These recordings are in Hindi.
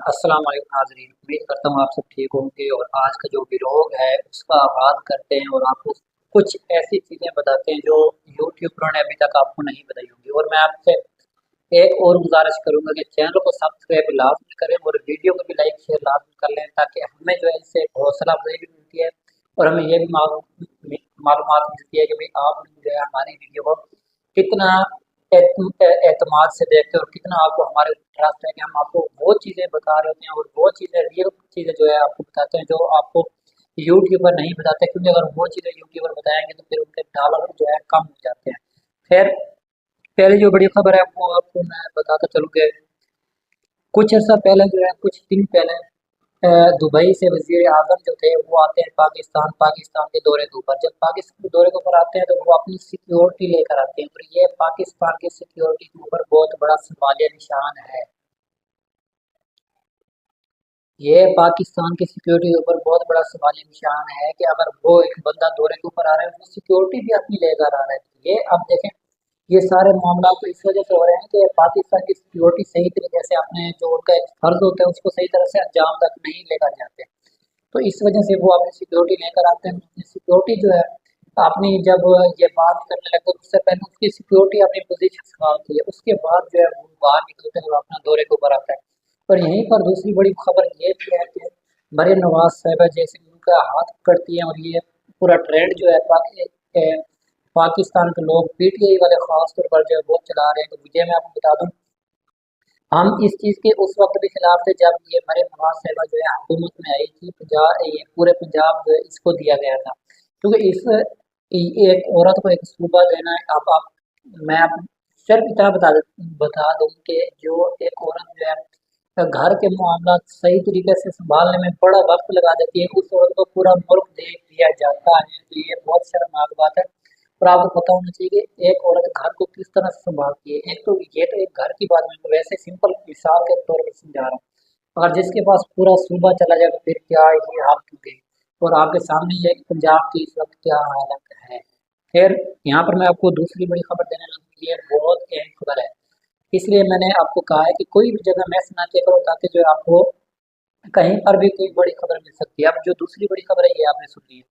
अस्सलाम वालेकुम नाज़रीन। उम्मीद करता हूँ आप सब ठीक होंगे और आज का जो व्लॉग है उसका आगाज़ करते हैं और आपको कुछ ऐसी चीज़ें बताते हैं जो यूट्यूबरों ने अभी तक आपको नहीं बताई होंगी। और मैं आपसे एक और गुजारिश करूँगा कि चैनल को सब्सक्राइब लाज़मी करें और वीडियो को भी लाइक शेयर लाज़मी कर लें, ताकि हमें जो है इससे हौसला अफजाई भी मिलती है और हमें ये भी मालूमात मिलती है कि भाई आप जो है हमारी वीडियो को कितना एतमाद से देखते हैं और कितना आपको हमारे ट्रस्ट है कि हम आपको वो चीज़ें बता रहे होते हैं और वो चीज़ें रियल चीज़ें जो है आपको बताते हैं जो आपको यूट्यूबर नहीं बताते, क्योंकि अगर वो चीज़ें यूट्यूबर बताएंगे तो फिर उनके डॉलर जो है कम हो जाते हैं। खैर, पहले जो बड़ी खबर है वो आपको मैं बताता चलूँ कि कुछ अर्सा पहले जो है कुछ दिन पहले दुबई से वजीर आजम जो थे वो आते हैं पाकिस्तान के दौरे के ऊपर। जब पाकिस्तान के दौरे के ऊपर आते हैं तो वो अपनी सिक्योरिटी लेकर आते हैं और ये पाकिस्तान की सिक्योरिटी के ऊपर बहुत बड़ा सवालिया निशान है। ये पाकिस्तान की सिक्योरिटी के ऊपर बहुत बड़ा सवालिया निशान है कि अगर वो एक बंदा दौरे के ऊपर आ रहा है वो सिक्योरिटी भी अपनी लेकर आ रहा है, तो ये अब देखें, ये सारे मामला तो इस वजह से हो रहे हैं कि पाकिस्तान की सिक्योरिटी सही तरीके से अपने जो उनका एक फर्ज होता है उसको सही तरह से अंजाम तक नहीं लेकर जाते। तो इस वजह से वो अपनी सिक्योरिटी लेकर आते हैं। अपनी सिक्योरिटी जो है अपनी जब ये बाहर निकलने लगते हैं उससे पहले उसकी सिक्योरिटी अपनी पोजीशन संभालती है, उसके बाद जो है वो बाहर निकलते हैं और अपना दौरे के ऊपर आता है। और यहीं पर दूसरी बड़ी खबर ये भी है कि मरीम नवाज साहिबा जैसे कि उनका हाथ पकड़ती है और ये पूरा ट्रेंड जो है पाकिस्तान के लोग पीटीआई वाले खास तौर पर जो है वो चला रहे हैं। तो मुझे मैं आपको बता दूं, हम इस चीज़ के उस वक्त भी खिलाफ थे जब ये मरीम नवाज साहिबा जो है हुकूमत में आई थी। पंजाब, ये पूरे पंजाब जो है इसको दिया गया था, क्योंकि इस एक औरत को एक सूबा देना है। अब आप मैं आप सिर्फ इतना बता दूं कि जो एक औरत जो है घर के मामला सही तरीके से संभालने में बड़ा वक्त लगा देती है, उस औरत को पूरा मुल्क दे दिया जाता है। तो ये बहुत शर्मनाक बात है। और आपको पता होना चाहिए कि एक औरत घर को किस तरह से संभालती है। एक तो ये तो एक घर की बात मैं वैसे सिंपल मिसाल के तौर पर समझा रहा हूँ। अगर जिसके पास पूरा सूबा चला जाए तो फिर क्या ही हालत होगी। और आपके सामने ये है कि पंजाब की इस वक्त क्या हालत है। फिर यहाँ पर मैं आपको दूसरी बड़ी खबर देने लगा, ये बहुत अहम खबर है, इसलिए मैंने आपको कहा है कि कोई भी जगह मैस ना किया करो, ताकि जो है आपको कहीं पर भी कोई बड़ी खबर मिल सकती है। अब जो दूसरी बड़ी खबर है ये आपने सुन ली है।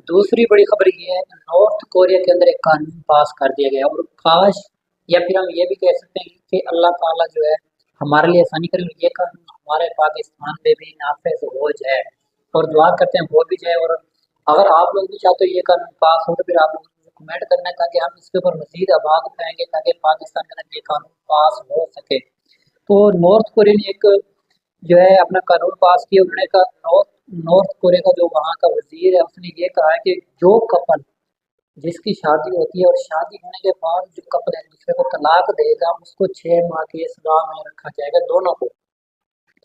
दूसरी बड़ी खबर ये है कि नॉर्थ कोरिया के अंदर एक कानून पास कर दिया गया और काश, या फिर हम ये भी कह सकते हैं कि अल्लाह ताला जो है हमारे लिए आसानी करे और ये कानून हमारे पाकिस्तान में भी नाफिज हो जाए। और दुआ करते हैं हो भी जाए। और अगर आप लोग भी चाहते हो ये कानून पास हो तो फिर आप लोग कमेंट करना है, ताकि हम इसके ऊपर मजीद आवाज़ उठाएंगे ताकि पाकिस्तान के अंदर ये कानून पास हो सके। तो नॉर्थ कोरिया ने एक जो है अपना कानून पास किया। उन्होंने कहा, नॉर्थ नॉर्थ कोरिया का जो वहाँ का वजीर है उसने ये कहा है कि जो कपल जिसकी शादी होती है और शादी होने के बाद जो कपल एक दूसरे को तलाक देगा उसको 6 माह की सजा में रखा जाएगा दोनों को।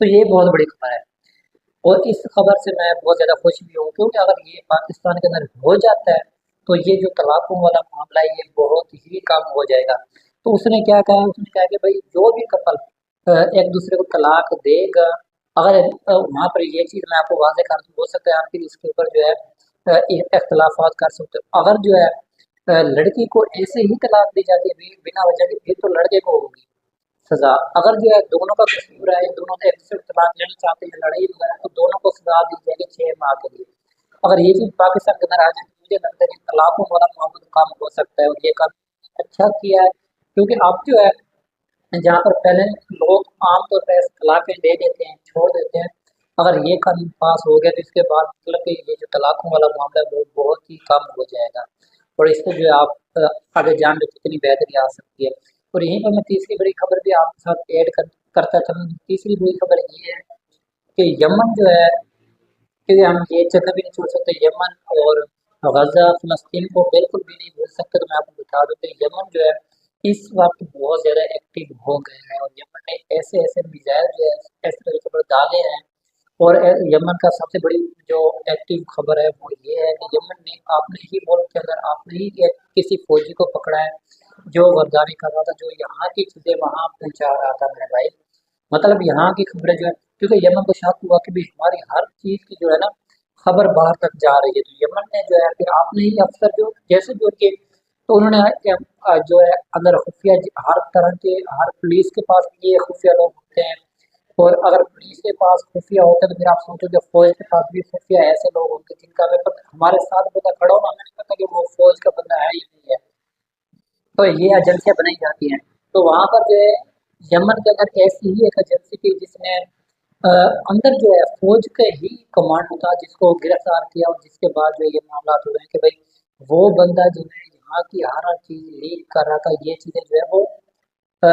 तो ये बहुत बड़ी खबर है और इस खबर से मैं बहुत ज़्यादा खुश भी हूँ, क्योंकि अगर ये पाकिस्तान के अंदर हो जाता है तो ये जो तलाकों वाला मामला है ये बहुत ही कम हो जाएगा। तो उसने क्या कहा, उसने कहा कि भाई जो भी कपल एक दूसरे को तलाक देगा, अगर वहाँ पर ये चीज़ मैं आपको वाज़ेह कर दूँ, हो सकता है आप फिर इसके ऊपर जो है इख्तलाफात कर सकते हो। अगर जो है लड़की को ऐसे ही तलाक दी जाती है बिना वजह के, फिर तो लड़के को होगी सजा। अगर जो है दोनों का कसूर है, दोनों ने एक दूसरे को तलाक लेना चाहते हैं, लड़ाई वगैरह, तो दोनों को सजा दी जाएगी 6 माह के लिए। अगर ये चीज़ पाकिस्तान के अंदर आ जाए तो मुझे लगता है कि तलाकों वाला मामला कम हो सकता है और ये काम अच्छा किया है। क्योंकि अब जो है जहाँ पर पहले लोग आमतौर पर तलाक़ें दे देते हैं, छोड़ देते हैं, अगर ये कानून पास हो गया तो इसके बाद मतलब कि ये जो तलाक़ों वाला मामला है वो बहुत ही कम हो जाएगा और इससे जो है आप आगे जान लो कितनी बेहतरी आ सकती है। और यहीं पर मैं तीसरी बड़ी खबर भी आपके साथ करता चलूँ। तीसरी बड़ी खबर ये है कि यमन जो है, क्योंकि हम ये जगह भी नहीं छोड़ सकते, यमन और गजा फ़लस्तीन को बिल्कुल भी नहीं भूल सकते। तो मैं आपको बता दूँ कि यमन जो है इस वक्त बहुत ज़्यादा एक्टिव हो गए हैं और यमन ने ऐसे ऐसे मिसाइल जो है ऐसे तरीके पर डाले हैं। और यमन का सबसे बड़ी जो एक्टिव खबर है वो ये है कि यमन ने अपने ही मुल्क के अंदर अपने ही एक किसी फौजी को पकड़ा है जो गद्दारी कर रहा था, जो यहाँ की चीज़ें वहाँ पहुँचा रहा था मेरे भाई। मतलब यहाँ की खबरें जो है, क्योंकि यमन को शक हुआ कि भी हमारी हर चीज़ की जो है ना खबर बाहर तक जा रही है, तो यमन ने जो है फिर आपने ही अफसर जो जैसे भी उनके तो उन्होंने जो है अंदर खुफिया, हर तरह के, हर पुलिस के पास भी ये खुफिया लोग होते हैं, और अगर पुलिस के पास खुफिया होते हैं तो फिर आप सोचो कि फौज के पास भी खुफिया ऐसे लोग होंगे जिनका हमें पता, हमारे साथ बंदा खड़ा हो ना, हमें नहीं पता कि वो फौज का बंदा है या नहीं है। तो ये एजेंसियां बनाई जाती हैं। तो वहां पर जो है यमन के अंदर ऐसी ही एक एजेंसी थी जिसने अंदर जो है फौज के ही कमांडो था जिसको गिरफ्तार किया, और जिसके बाद जो ये मामला हुए कि भाई वो बंदा जो है यहाँ की हर चीज लीक कर रहा था, ये चीजें जो है वो अ,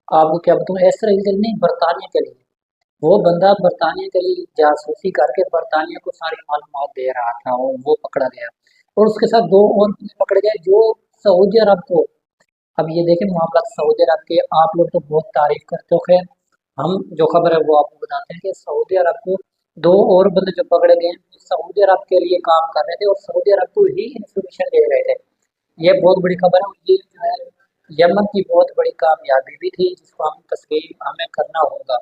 आपको क्या बताऊँ, इसराइल के लिए नहीं, बरतानिया के लिए, वो बंदा बरतानिया के लिए जासूसी करके बरतानिया को सारी मालूमात दे रहा था, और वो पकड़ा गया। और उसके साथ दो और बंदे पकड़े गए जो सऊदी अरब को, अब ये देखें मामला सऊदी अरब के, आप लोग तो बहुत तारीफ करते हो, खैर हम जो खबर है वो आपको बताते हैं कि सऊदी अरब को दो और बंदे जो पकड़े गए हैं, वो सऊदी अरब के लिए काम कर रहे थे और सऊदी अरब को ही इंफॉर्मेशन दे रहे थे। ये बहुत बड़ी खबर है, और ये जो है यमन की बहुत बड़ी कामयाबी भी थी जिसको हम तस्लीम हमें करना होगा।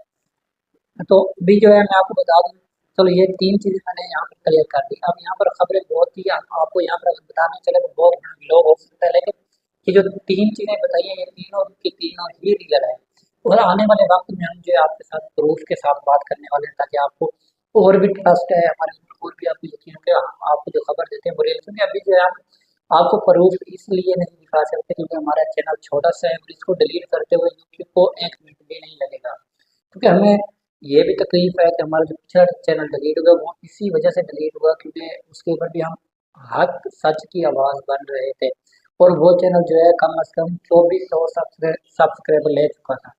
तो भी जो है मैं आपको बता दूं, चलो ये तीन चीजें मैंने यहाँ पर क्लियर कर दी। अब यहाँ पर खबरें बहुत ही आपको यहाँ पर अगर बताने चले तो बहुत लोग हो सकता है, लेकिन ये जो तीन चीजें बताई हैं ये तीनों की तीनों ही रियल है। और आने वाले वक्त में हम जो है आपके साथ प्रूफ के साथ बात करने वाले हैं, ताकि आपको और भी ट्रस्ट है हमारे ऊपर, और भी आपको यकीन हो कि हम आपको जो खबर देते हैं वो रियल, क्योंकि अभी जो है हम आपको प्रूफ इसलिए नहीं दिखा सकते क्योंकि हमारा चैनल छोटा सा है, और इसको डिलीट करते हुए यूट्यूब को 1 मिनट भी नहीं लगेगा। क्योंकि हमें ये भी तकलीफ है कि हमारा जो पिछला चैनल डिलीट हुआ वो इसी वजह से डिलीट हुआ, क्योंकि उसके ऊपर भी हम हक सच की आवाज़ बन रहे थे, और वो चैनल जो है कम से कम 2400 सब्सक्राइबर ले चुका था।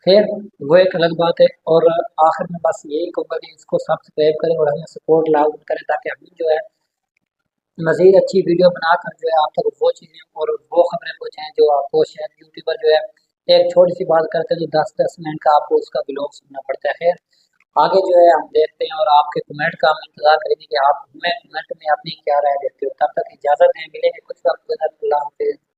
खैर वो एक अलग बात है, और आखिर में बस यही कहूँगा कि इसको सब्सक्राइब करें और हमें सपोर्ट लाजमी करें, ताकि हम जो है मज़ीद अच्छी वीडियो बनाकर जो है आप तक वो चीज़ें और वो खबरें पहुँचाएँ जो आपको शायद यूट्यूबर जो है एक छोटी सी बात करते हैं जो 10-10 मिनट का आपको उसका ब्लॉग सुनना पड़ता है। खैर आगे जो है हम देखते हैं, और आपके कमेंट का हम इंतज़ार करेंगे कि आप हमें कमेंट में अपनी क्या राय देते हो। तब तक इजाज़त है, मिलेंगे कुछ वक्त बाद। अल्लाह हाफ़िज़।